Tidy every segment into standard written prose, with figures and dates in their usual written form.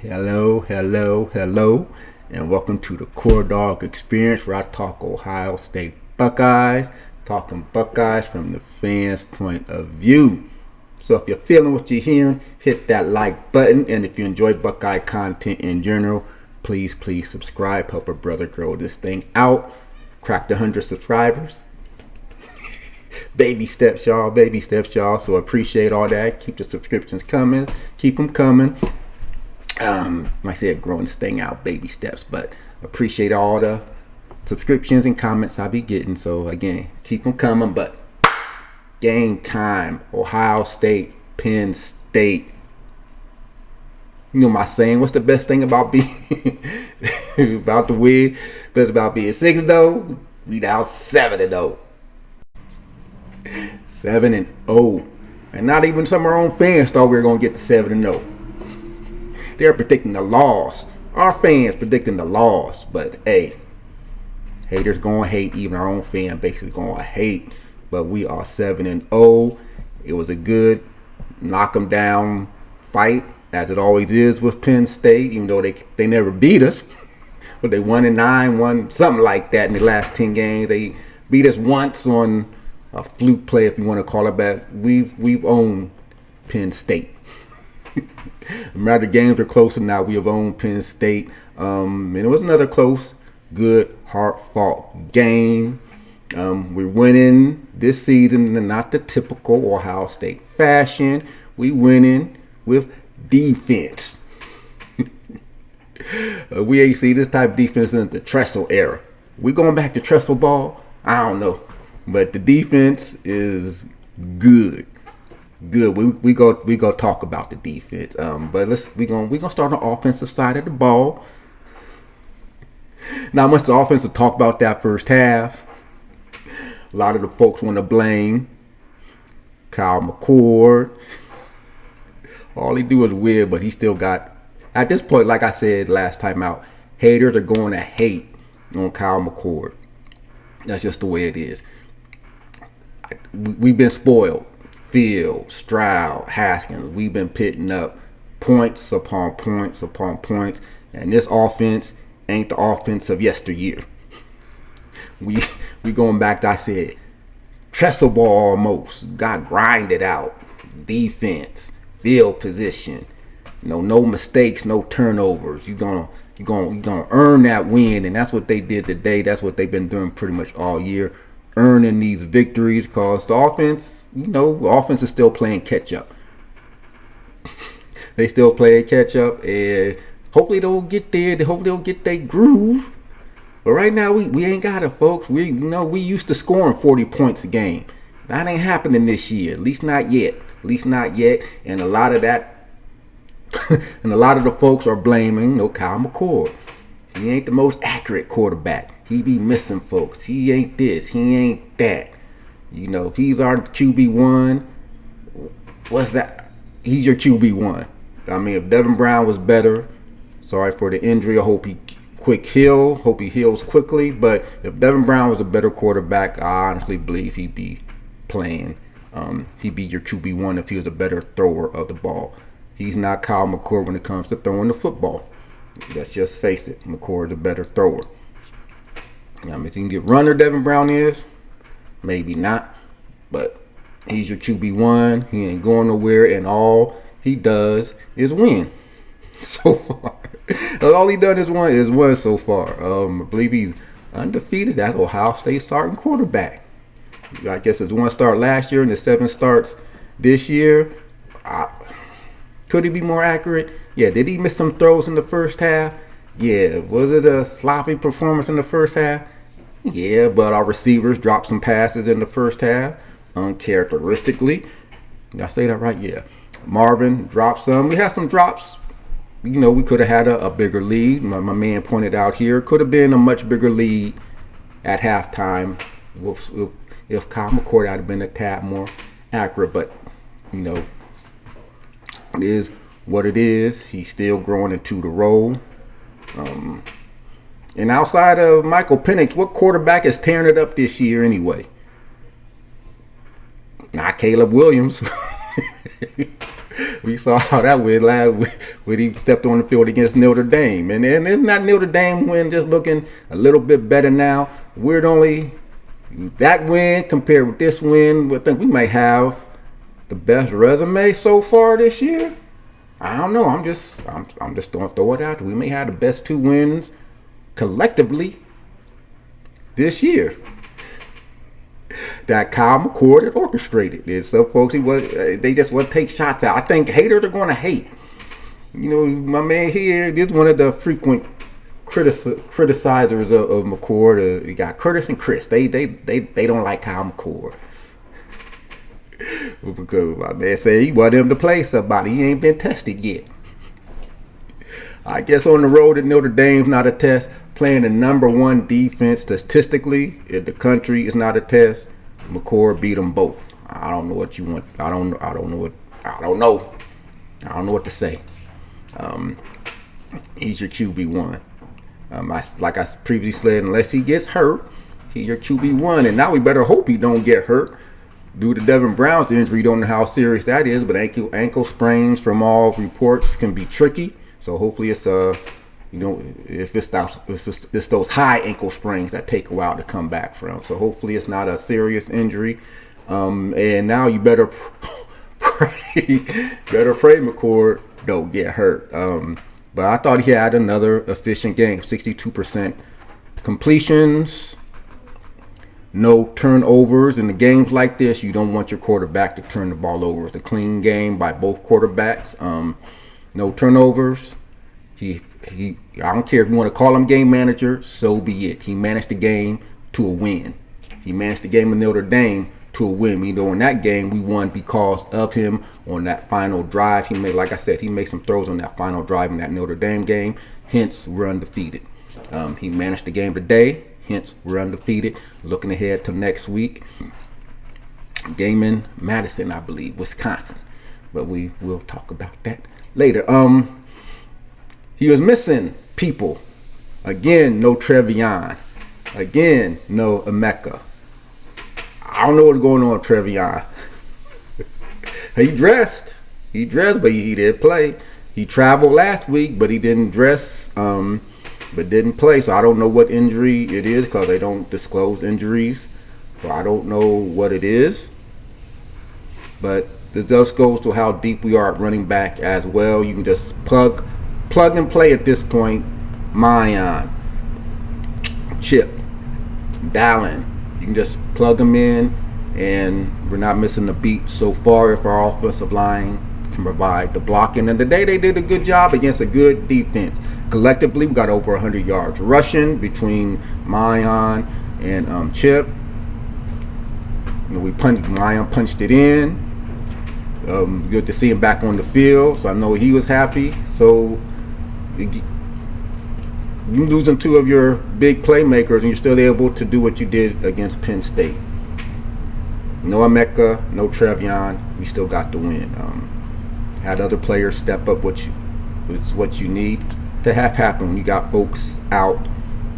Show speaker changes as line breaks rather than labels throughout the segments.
Hello, hello, hello, and welcome to the Core Dog Experience where I talk Ohio State Buckeyes, talking Buckeyes from the fans' point of view. So if you're feeling what you're hearing, hit that like button, and if you enjoy Buckeye content in general, please subscribe. Help a brother grow this thing out. Crack the 100 subscribers. Baby steps, y'all. Baby steps, y'all. So appreciate all that. Keep the subscriptions coming. Keep them coming. Like I said, growing this thing out, baby steps. But appreciate all the subscriptions and comments I be getting. So again, keep them coming. But game time, Ohio State, Penn State. You know my saying. What's the best thing about being about the win? Best about being 6-0. We now 7-0. 7-0. And not even some of our own fans thought we were gonna get to 7-0. They're predicting the loss. Our fans predicting the loss. But hey, haters gonna hate. Even our own fan base is gonna hate. But we are 7-0. It was a good knock 'em down fight, as it always is with Penn State. Even though they never beat us, but they 1-9, won something like that in the last 10 games. They beat us once on a fluke play, if you want to call it back. We've owned Penn State. No matter the games are closer now, we have owned Penn State. And it was another close, good, hard-fought game. We're winning this season in not the typical Ohio State fashion. We winning with defense. We ain't seen this type of defense since the Tressel era. We going back to Tressel ball? I don't know. But the defense is good. Good. We go talk about the defense. But we gonna start on the offensive side of the ball. Not much the offensive talk about that first half. A lot of the folks want to blame Kyle McCord. All he do is win, but he still got, at this point, like I said last time out, haters are going to hate on Kyle McCord. That's just the way it is. We've been spoiled. Field, Stroud, Haskins, we've been pitting up points upon points upon points, and this offense ain't the offense of yesteryear. We going back to, I said, Tressel ball almost. Got grinded out. Defense, field position, no mistakes, no turnovers. You're gonna earn that win, and that's what they did today. That's what they've been doing pretty much all year, earning these victories, because the offense, offense is still playing catch up. They still play catch up, and hopefully they'll get there. Hopefully they'll get their groove. But right now we ain't got it, folks. We used to scoring 40 points a game. That ain't happening this year. At least not yet. And a lot of that, and a lot of the folks are blaming Kyle McCord. He ain't the most accurate quarterback. He be missing folks. He ain't this. He ain't that. If he's our QB1, what's that? He's your QB1. I mean, if Devin Brown was better, sorry for the injury. I hope he Hope he heals quickly. But if Devin Brown was a better quarterback, I honestly believe he'd be playing. He'd be your QB1 if he was a better thrower of the ball. He's not Kyle McCord when it comes to throwing the football. Let's just face it. McCord's a better thrower. If he can get runner Devin Brown is, maybe not. But he's your QB1. He ain't going nowhere, and all he does is win. So far. All he done is win so far. I believe he's undefeated. That's Ohio State starting quarterback. I guess it's 1 start last year and the 7 starts this year. Could he be more accurate? Yeah. Did he miss some throws in the first half? Yeah. Was it a sloppy performance in the first half? Yeah. But our receivers dropped some passes in the first half, uncharacteristically. Did I say that right? Yeah. Marvin dropped some. We had some drops. We could have had a bigger lead. My man pointed out here, could have been a much bigger lead at halftime if Kyle McCord had been a tad more accurate. But, it is what it is. He's still growing into the role. And outside of Michael Penix, what quarterback is tearing it up this year anyway? Not Caleb Williams. We saw how that went last week when he stepped on the field against Notre Dame. And it's not Notre Dame win just looking a little bit better now. We're only that win compared with this win. I think we might have the best resume so far this year. I don't know. I'm just going to throw it out there. We may have the best 2 wins collectively this year that Kyle McCord had orchestrated. And some folks, they just want to take shots out. I think haters are going to hate. You know, my man here, this is one of the frequent criticizers of McCord. You got Curtis and Chris. They don't like Kyle McCord. Because my man said he want him to play somebody. He ain't been tested yet. I guess on the road at Notre Dame's not a test. Playing the number 1 defense statistically in the country is not a test. McCord beat them both. I don't know what you want. I don't know what to say. He's your QB1. Like I previously said, unless he gets hurt, he's your QB1. And now we better hope he don't get hurt. Due to Devin Brown's injury, don't know how serious that is, but ankle sprains from all reports can be tricky. So hopefully it's if it's those high ankle sprains that take a while to come back from. So hopefully it's not a serious injury. And now you better pray McCord don't get hurt. But I thought he had another efficient game, 62% completions. No turnovers. In the games like this, you don't want your quarterback to turn the ball over. It's a clean game by both quarterbacks. No turnovers. I don't care if you want to call him game manager, so be it. He managed the game to a win. He managed the game in Notre Dame to a win. You know, in that game, we won because of him on that final drive. He made some throws on that final drive in that Notre Dame game. Hence, we're undefeated. He managed the game today. Hence, we're undefeated. Looking ahead to next week. Game in Madison, I believe, Wisconsin. But we will talk about that later. He was missing people. Again, no Trevion. Again, no Emeka. I don't know what's going on with Trevion. He dressed, but he didn't play. He traveled last week, but he didn't dress. But didn't play, so I don't know what injury it is because they don't disclose injuries, so I don't know what it is. But this just goes to how deep we are at running back as well. You can just plug and play at this point. Mayan, Chip, Dallin, you can just plug them in, and we're not missing a beat so far if our offensive line can provide the blocking. And today they did a good job against a good defense. Collectively, we got over 100 yards rushing between Mayan and Chip. Mayan punched it in. Good to see him back on the field, so I know he was happy. So you losing 2 of your big playmakers, and you're still able to do what you did against Penn State. No Emeka, no Trevion. We still got the win. Had other players step up, which is what you need to have happen when you got folks out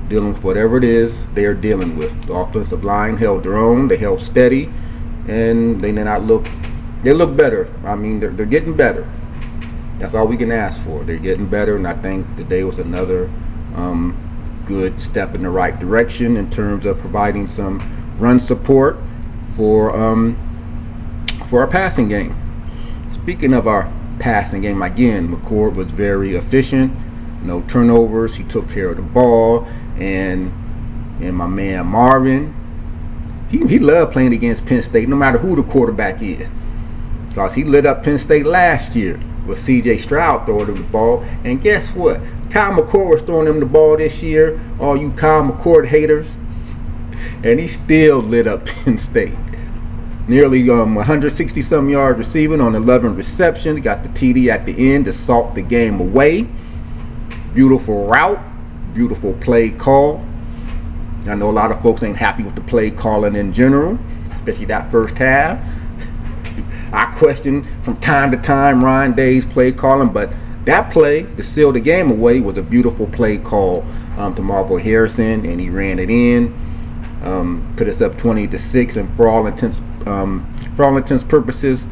dealing with whatever it is they're dealing with. The offensive line held their own, they held steady, and they look better. I mean, they're getting better. That's all we can ask for. They're getting better, and I think today was another good step in the right direction in terms of providing some run support for our passing game. Speaking of our passing game, again, McCord was very efficient. No turnovers. He took care of the ball, and my man Marvin, he loved playing against Penn State, no matter who the quarterback is, because he lit up Penn State last year with C.J. Stroud throwing him the ball. And guess what? Kyle McCord was throwing him the ball this year. All you Kyle McCord haters, and he still lit up Penn State. Nearly 160-some yards receiving on 11 receptions. Got the TD at the end to salt the game away. Beautiful route, beautiful play call. I know a lot of folks ain't happy with the play calling in general, especially that first half. I question from time to time Ryan Day's play calling, but that play to seal the game away was a beautiful play call to Marvel Harrison, and he ran it in. Put us up 20-6, and for all intents purposes,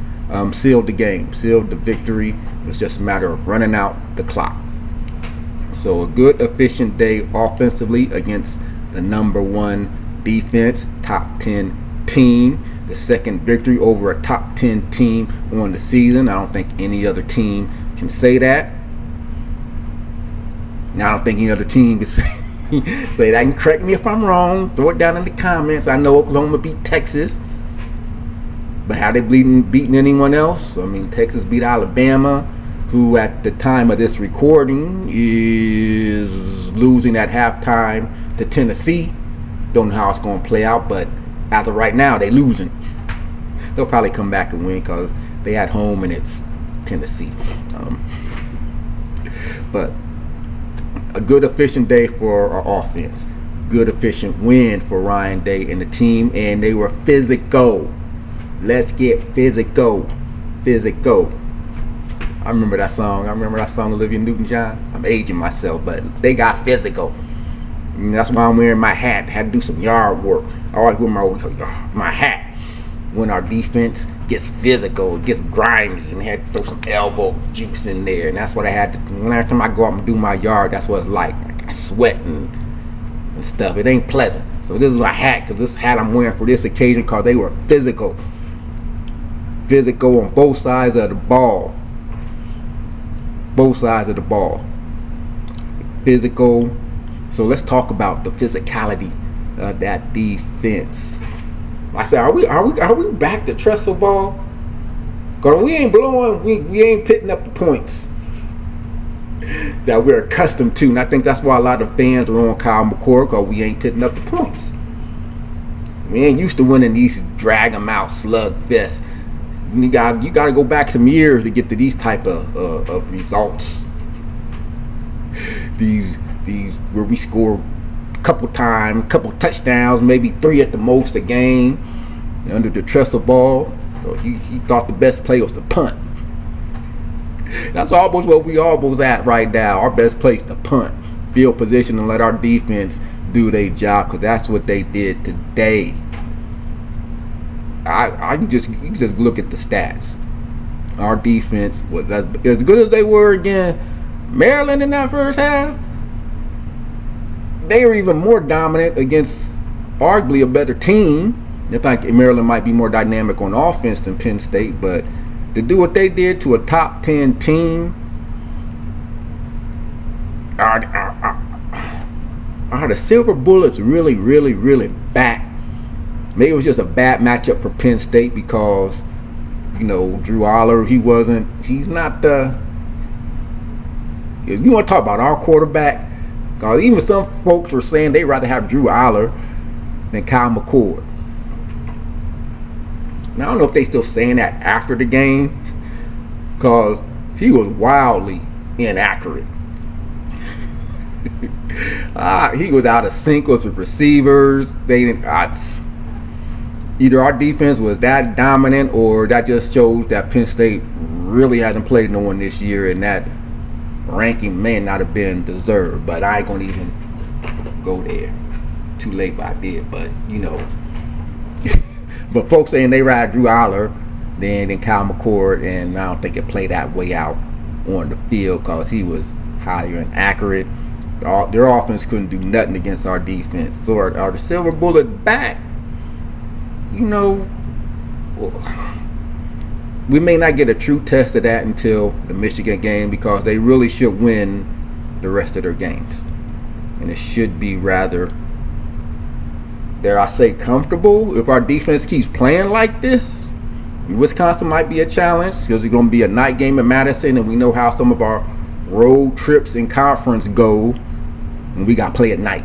sealed the game, sealed the victory. It was just a matter of running out the clock. So a good, efficient day offensively against the number 1 defense, top 10 team. The second victory over a top 10 team on the season. I don't think any other team can say that. Now I don't think any other team can say that. And correct me if I'm wrong. Throw it down in the comments. I know Oklahoma beat Texas, but have they beaten anyone else? I mean, Texas beat Alabama, who at the time of this recording is losing at halftime to Tennessee. Don't know how it's going to play out, but as of right now, they losing. They'll probably come back and win because they at home and it's Tennessee. But a good, efficient day for our offense. Good, efficient win for Ryan Day and the team, and they were physical. Let's get physical. Physical. I remember that song. Olivia Newton-John. I'm aging myself, but they got physical. And that's why I'm wearing my hat. Had to do some yard work. I always wear my hat when our defense gets physical, it gets grimy, and I had to throw some elbow juice in there. And that's what I had to do. Every time I go out and do my yard, that's what it's like. I sweat and stuff. It ain't pleasant. So this is my hat, because this hat I'm wearing for this occasion, because they were physical. Physical on both sides of the ball. Both sides of the ball. Physical. So let's talk about the physicality of that defense. I said, are we back to trestle ball? Cause we ain't blowing, we ain't pitting up the points that we're accustomed to, and I think that's why a lot of fans are on Kyle McCord, cause we ain't pitting up the points. We ain't used to winning these drag 'em out slugfests. You got to go back some years to get to these type of results. These where we score couple touchdowns, maybe 3 at the most a game under the trestle ball. So he thought the best play was the punt. That's almost what we almost at right now. Our best play is the punt, field position, and let our defense do their job, because that's what they did today. You just look at the stats. Our defense was as good as they were against Maryland in that first half. They were even more dominant against arguably a better team. I think Maryland might be more dynamic on offense than Penn State, but to do what they did to a top 10 team, are the Silver Bullets really, really, really back? Maybe it was just a bad matchup for Penn State because, Drew Aller, he's not the, if you want to talk about our quarterback, because even some folks were saying they'd rather have Drew Aller than Kyle McCord. Now, I don't know if they still saying that after the game, because he was wildly inaccurate. He was out of sync with the receivers. Either our defense was that dominant, or that just shows that Penn State really hasn't played no one this year, and that ranking may not have been deserved. But I ain't gonna even go there. Too late, but I did. But but folks saying they ride Drew Aller than Kyle McCord, and I don't think it played that way out on the field because he was highly inaccurate. Their offense couldn't do nothing against our defense. So are the Silver Bullets back? We may not get a true test of that until the Michigan game, because they really should win the rest of their games. And it should be rather, dare I say, comfortable. If our defense keeps playing like this, Wisconsin might be a challenge because it's going to be a night game in Madison, and we know how some of our road trips in conference go when we got to play at night.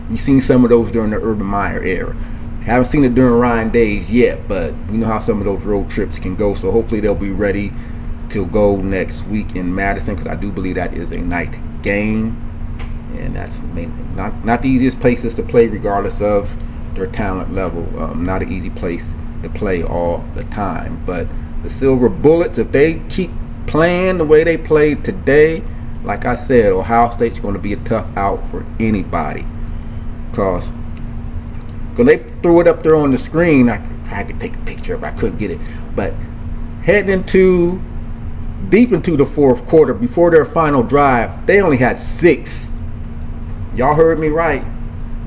We've seen some of those during the Urban Meyer era. Haven't seen it during Ryan Day's yet, but we know how some of those road trips can go. So hopefully they'll be ready to go next week in Madison, because I do believe that is a night game, and that's not the easiest places to play, regardless of their talent level. Not an easy place to play all the time. But the Silver Bullets, if they keep playing the way they played today, like I said, Ohio State's going to be a tough out for anybody, because Because they threw it up there on the screen. I tried to take a picture of it. I couldn't get it. But heading deep into the fourth quarter, before their final drive, they only had 6. Y'all heard me right.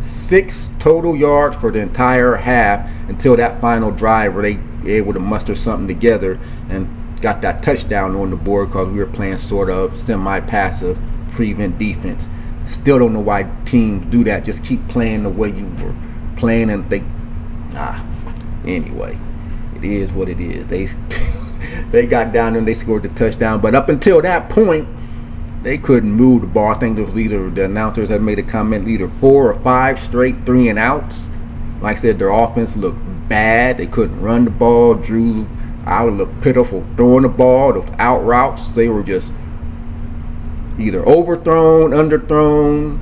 6 total yards for the entire half until that final drive where they were able to muster something together and got that touchdown on the board because we were playing sort of semi-passive prevent defense. Still don't know why teams do that. Just keep playing the way you were playing and anyway, it is what it is. They got down there and they scored the touchdown, but up until that point they couldn't move the ball. I think there was either the announcers had made a comment, either 4 or 5 straight 3-and-outs. Like I said, their offense looked bad. They couldn't run the ball. Drew out looked pitiful throwing the ball. Those out routes, they were just either overthrown, underthrown.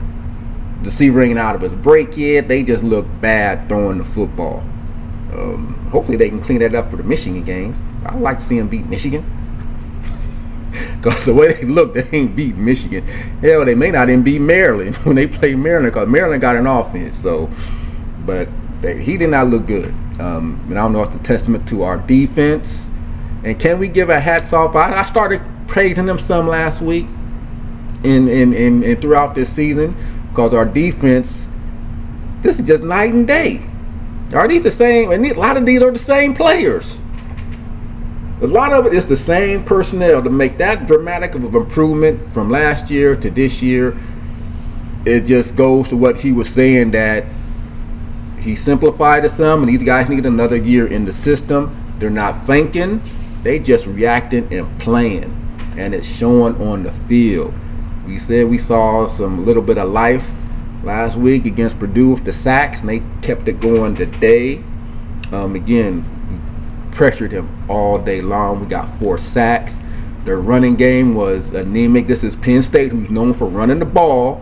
The receiver ain't out of his break yet. They just look bad throwing the football. Hopefully they can clean that up for the Michigan game. I'd like to see them beat Michigan. Because the way they look, they ain't beat Michigan. Hell, they may not even beat Maryland when they play Maryland, because Maryland got an offense. But he did not look good. And I don't know if it's a testament to our defense. And can we give a hats off? I started praising them some last week and throughout this season, because our defense, this is just night and day. Are these the same? And a lot of these are the same players. A lot of it is the same personnel. To make that dramatic of an improvement from last year to this year, it just goes to what he was saying, that he simplified it some, and these guys need another year in the system. They're not thinking, they just reacting and playing, and it's showing on the field. We said we saw some little bit of life last week against Purdue with the sacks, and they kept it going today. Again, pressured him all day long. We got 4 sacks. Their running game was anemic. This is Penn State, who's known for running the ball.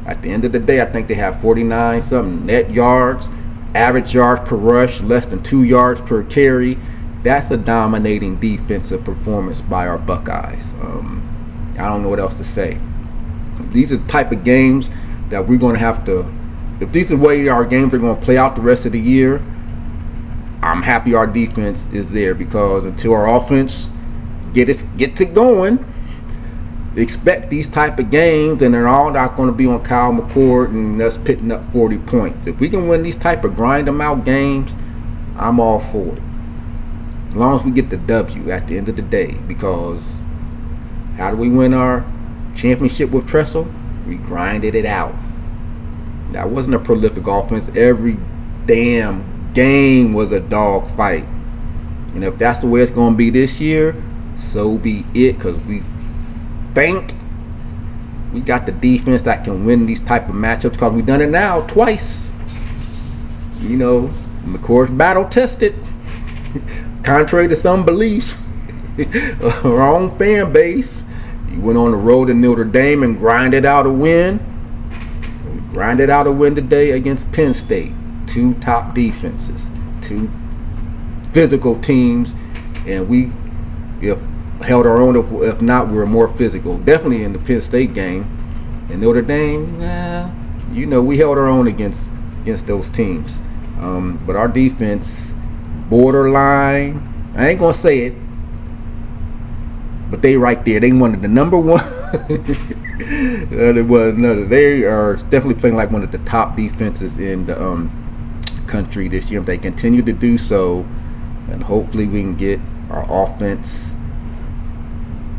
At the end of the day, I think they have 49 something net yards, average yards per rush, less than 2 yards per carry. That's a dominating defensive performance by our Buckeyes. I don't know what else to say. These are the type of games that we're going to have to, if these are the way our games are going to play out the rest of the year, I'm happy our defense is there, because until our offense gets it going, expect these type of games, and they're all not going to be on Kyle McCord and us pitting up 40 points. If we can win these type of grind them out games, I'm all for it. As long as we get the W at the end of the day, because how do we win our championship with Tressel? We grinded it out. That wasn't a prolific offense. Every damn game was a dog fight, and if that's the way it's going to be this year, so be it, because we think we got the defense that can win these type of matchups, because we've done it now twice. You know, McCord's battle tested, contrary to some beliefs. Our own fan base, he went on the road to Notre Dame and grinded out a win. We grinded out a win today against Penn State. 2 top defenses, 2 physical teams, and we held our own. If not, we were more physical. Definitely in the Penn State game. And Notre Dame, we held our own against those teams. But our defense, borderline, I ain't gonna say it, but they right there. They wanted the number 1. There was another. They are definitely playing like one of the top defenses in the country this year. If they continue to do so, and hopefully we can get our offense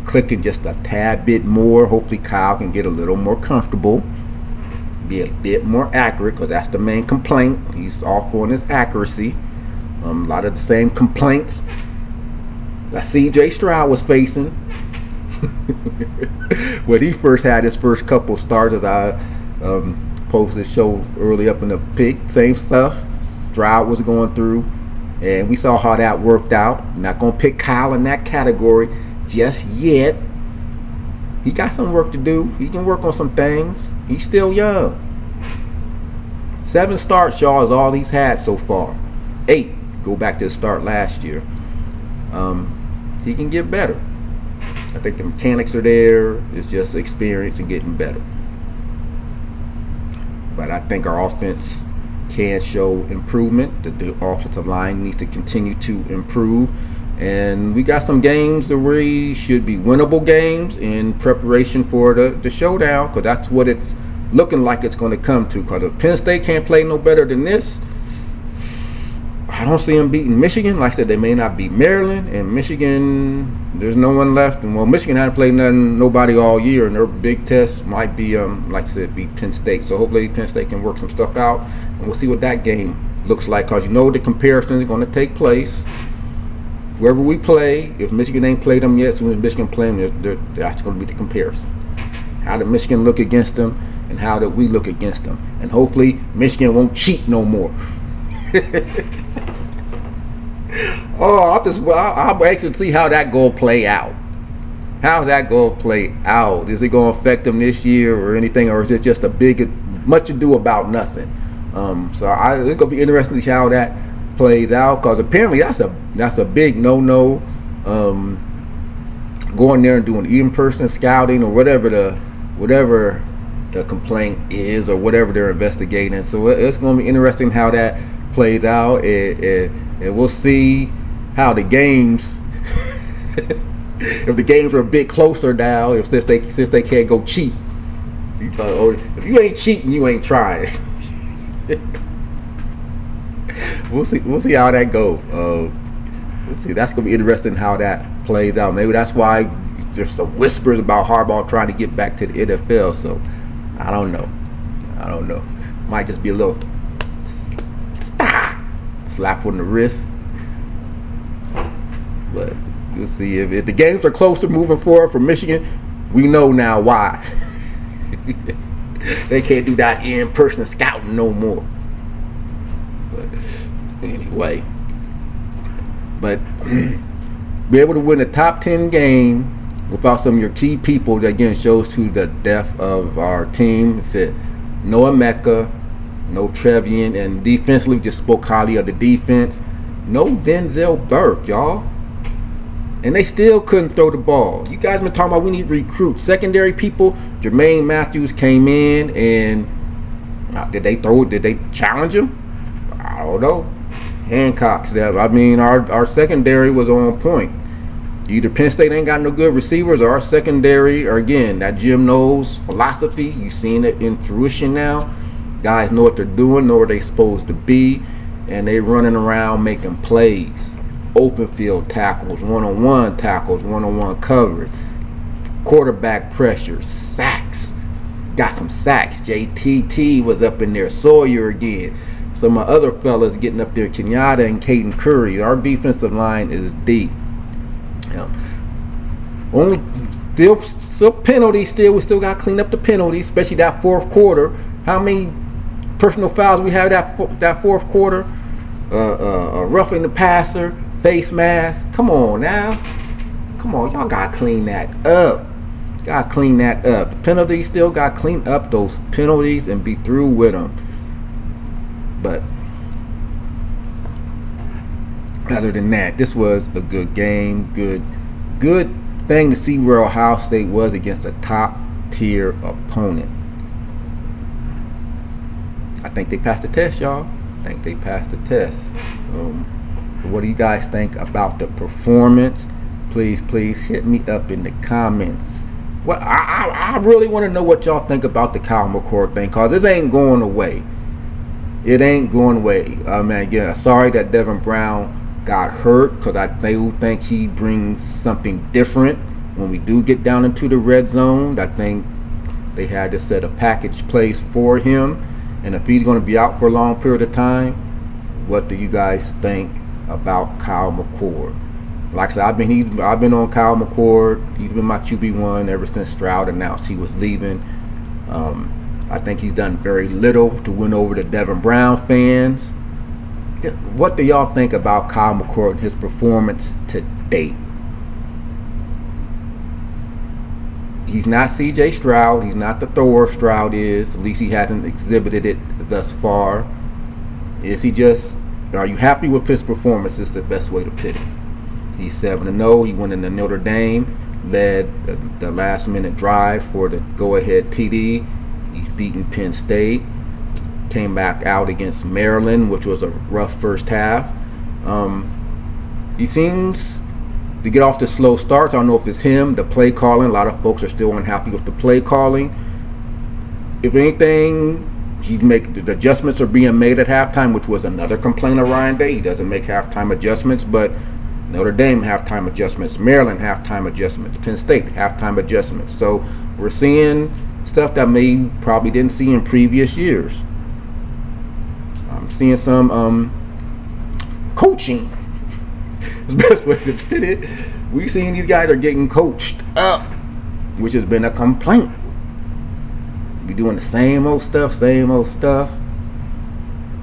clicking just a tad bit more. Hopefully Kyle can get a little more comfortable, be a bit more accurate, because that's the main complaint. He's off on his accuracy. A lot of the same complaints that CJ Stroud was facing when he first had his first couple starts, as I posted show early up in the pick. Same stuff Stroud was going through, and we saw how that worked out. I'm not going to pick Kyle in that category just yet. He got some work to do. He can work on some things. He's still young. 7 starts, y'all, is all he's had so far. 8. Go back to the start last year. He can get better. I think the mechanics are there. It's just experience and getting better. But I think our offense can show improvement. The offensive line needs to continue to improve. And we got some games that we should be winnable games in preparation for the showdown, because that's what it's looking like it's going to come to. Because if Penn State can't play no better than this, I don't see them beating Michigan. Like I said, they may not beat Maryland, and Michigan, there's no one left. And well, Michigan hasn't played nobody all year, and their big test might be, like I said, beat Penn State. So hopefully Penn State can work some stuff out, and we'll see what that game looks like. Because the comparisons are going to take place. Whoever we play, if Michigan ain't played them yet, as soon as Michigan play them, that's going to be the comparison. How did Michigan look against them, and how did we look against them? And hopefully Michigan won't cheat no more. I'll actually see how that go play out. How's that go play out? Is it going to affect them this year or anything, or is it just much ado about nothing? So it's going to be interesting to see how that plays out, because apparently that's a big no-no. Going there and doing in-person scouting or whatever the complaint is, or whatever they're investigating. So it's going to be interesting how that plays out, and we'll see how the games if the games are a bit closer now, since they can't go cheat. If you ain't cheating, you ain't trying. We'll see how that goes. We'll see. That's gonna be interesting how that plays out. Maybe that's why there's some whispers about Harbaugh trying to get back to the NFL. So I don't know. Might just be a little slap on the wrist. But you'll see. If the games are closer moving forward for Michigan, we know now why. They can't do that in-person scouting no more. But anyway, be able to win a top 10 game without some of your key people, that again shows to the depth of our team. It's it. No Emeka, no Trevian, and defensively just spoke highly of the defense. No Denzel Burke, y'all. And they still couldn't throw the ball. You guys been talking about we need to recruit secondary people. Jermaine Matthews came in, and did they throw it? Did they challenge him? I don't know. Hancock's there. I mean, our secondary was on point. Either Penn State ain't got no good receivers, or our secondary, or again, that Jim Knowles philosophy, you've seen it in fruition now. Guys know what they're doing, know where they're supposed to be, and they running around making plays. Open field tackles, one-on-one tackles, one-on-one coverage, quarterback pressure, sacks. Got some sacks. JTT was up in there. Sawyer again. Some of my other fellas getting up there, Kenyatta and Caden Curry. Our defensive line is deep. Only still penalties. We still got to clean up the penalties, especially that fourth quarter. How many personal fouls we have that fourth quarter? Roughing the passer, face mask. Come on now. Come on, y'all got to clean that up. Got to clean that up. The penalties still got to clean up those penalties and be through with them. But other than that, this was a good game. Good thing to see where Ohio State was against a top tier opponent. I think they passed the test, y'all. I think they passed the test. So what do you guys think about the performance? Please hit me up in the comments. Well, I really want to know what y'all think about the Kyle McCord thing, because this ain't going away. It ain't going away. Again, sorry that Devin Brown got hurt, because I do think he brings something different when we do get down into the red zone. I think they had to set a package place for him, and if he's going to be out for a long period of time, what do you guys think about Kyle McCord? Like I said, I've been on Kyle McCord. He's been my QB1 ever since Stroud announced he was leaving. I think he's done very little to win over the Devin Brown fans. What do y'all think about Kyle McCord and his performance to date? He's not CJ Stroud. He's not the thrower Stroud is. At least he hasn't exhibited it thus far. Are you happy with his performance? Is the best way to put it. He's 7-0. He went into Notre Dame, led the last minute drive for the go-ahead TD. He's beaten Penn State. came back out against Maryland, which was a rough first half. He seems to get off to slow starts. I don't know if it's him, the play calling. A lot of folks are still unhappy with the play calling. If anything, the adjustments are being made at halftime, which was another complaint of Ryan Day. He doesn't make halftime adjustments, but Notre Dame halftime adjustments, Maryland halftime adjustments, Penn State halftime adjustments. So we're seeing stuff that probably didn't see in previous years. I'm seeing some coaching. Is the best way to put it. We've seen these guys are getting coached up, which has been a complaint. Be doing the same old stuff.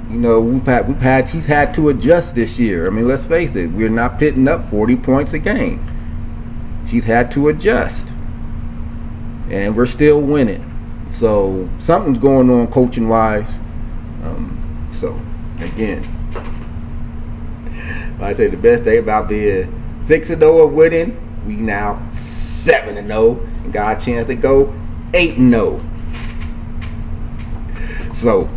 You know, he's had to adjust this year. I mean, let's face it, we're not pitting up 40 points a game. She's had to adjust, and we're still winning. So something's going on coaching wise. So again, like I say, the best day about being 6-0 of winning, we now 7-0 and got a chance to go 8-0. So,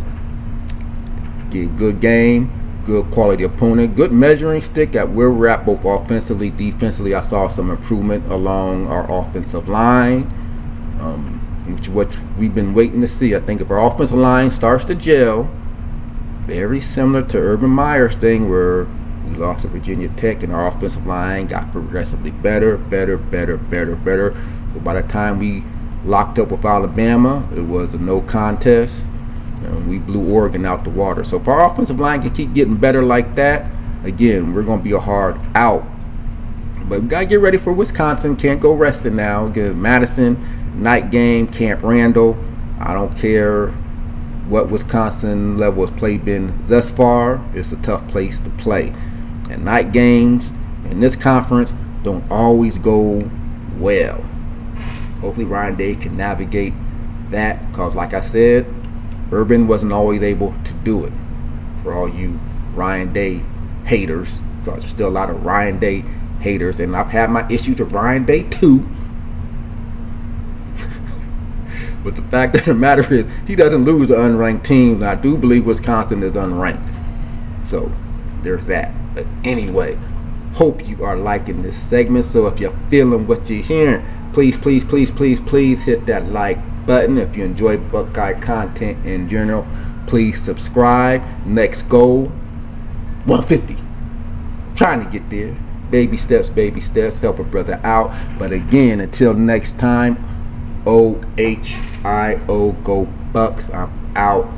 get good game, good quality opponent, good measuring stick at where we're at both offensively, defensively. I saw some improvement along our offensive line, which we've been waiting to see. I think if our offensive line starts to gel, very similar to Urban Meyer's thing where we lost to Virginia Tech and our offensive line got progressively better. So by the time we locked up with Alabama, it was a no contest. And we blew Oregon out the water. So if our offensive line can keep getting better like that, again, we're going to be a hard out. But we got to get ready for Wisconsin. Can't go resting now. Get Madison, night game, Camp Randall. I don't care what Wisconsin level has play been thus far. It's a tough place to play. And night games in this conference don't always go well. Hopefully Ryan Day can navigate that, because like I said, Urban wasn't always able to do it. For all you Ryan Day haters, because there's still a lot of Ryan Day haters, and I've had my issues with Ryan Day too. But the fact of the matter is, he doesn't lose an unranked team, and I do believe Wisconsin is unranked. So there's that. But anyway, hope you are liking this segment. So if you're feeling what you're hearing, please hit that like button. If you enjoy Buckeye content in general, please subscribe. Next goal, 150. Trying to get there. Baby steps, help a brother out. But again, until next time, OHIO, go Bucks. I'm out.